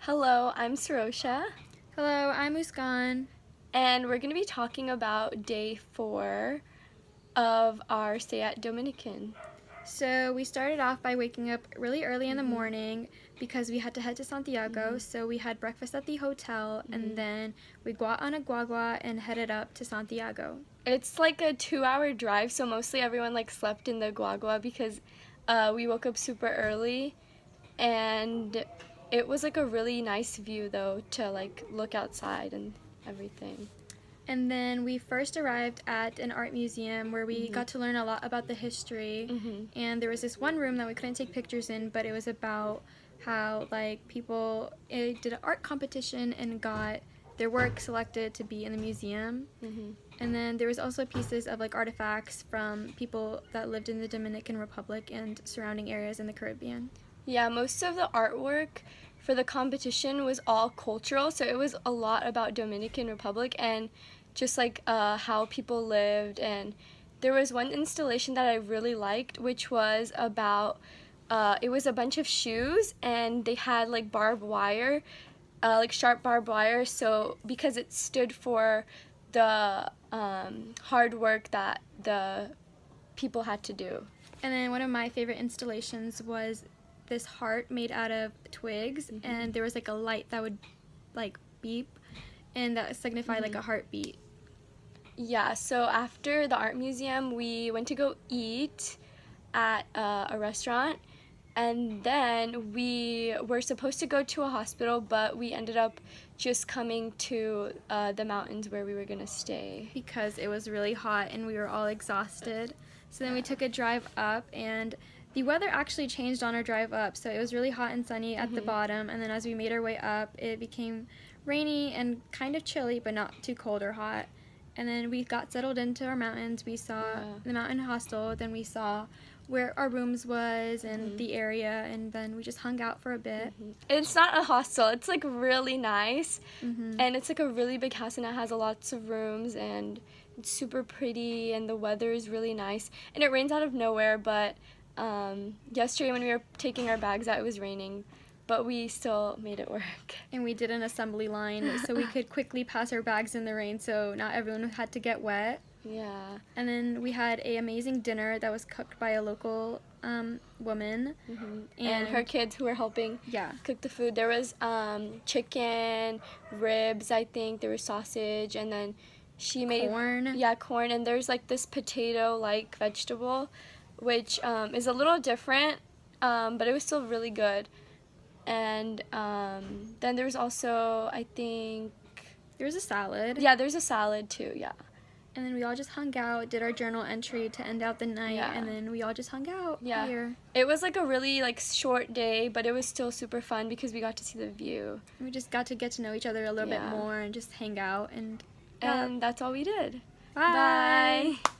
Hello, I'm Sarosha, Hello, I'm Muskan. and we're going to be talking about day 4 of our stay at Dominican. So we started off by waking up really early in the morning because we had to head to Santiago. So we had breakfast at the hotel and then we got on a guagua and headed up to Santiago. It's like a 2-hour drive, so mostly everyone slept in the guagua because we woke up super early, and it was a really nice view though to look outside and everything. And then we first arrived at an art museum where we got to learn a lot about the history. And there was this one room that we couldn't take pictures in, but it was about how people did an art competition and got their work selected to be in the museum. And then there was also pieces of artifacts from people that lived in the Dominican Republic and surrounding areas in the Caribbean. Yeah, most of the artwork for the competition was all cultural, so it was a lot about Dominican Republic and just how people lived. And there was one installation that I really liked, which was about it was a bunch of shoes, and they had barbed wire, sharp barbed wire, so because it stood for the hard work that the people had to do. And then one of my favorite installations was this heart made out of twigs, and there was a light that would beep, and that signified a heartbeat. Yeah, so after the art museum, we went to go eat at a restaurant, and then we were supposed to go to a hospital, but we ended up just coming to the mountains where we were gonna stay. Because it was really hot and we were all exhausted. So then we took a drive up, and the weather actually changed on our drive up, so it was really hot and sunny at the bottom, and then as we made our way up, it became rainy and kind of chilly, but not too cold or hot. And then we got settled into our mountains. We saw the mountain hostel, then we saw where our rooms was and the area, and then we just hung out for a bit. It's not a hostel, it's really nice, and it's a really big house, and it has lots of rooms, and it's super pretty, and the weather is really nice, and it rains out of nowhere, but yesterday when we were taking our bags out, it was raining, but we still made it work. And we did an assembly line so we could quickly pass our bags in the rain so not everyone had to get wet. Yeah. And then we had an amazing dinner that was cooked by a local woman. And her kids who were helping cook the food. There was chicken, ribs, I think, there was sausage, and then she made corn. Yeah, corn, and there's this potato-like vegetable, which is a little different, but it was still really good. And then there was also, I think, there was a salad. Yeah, there's a salad too, yeah. And then we all just hung out, did our journal entry to end out the night, and then we all just hung out here. It was a really short day, but it was still super fun because we got to see the view. We just got to get to know each other a little bit more and just hang out, and that's all we did. Bye. Bye.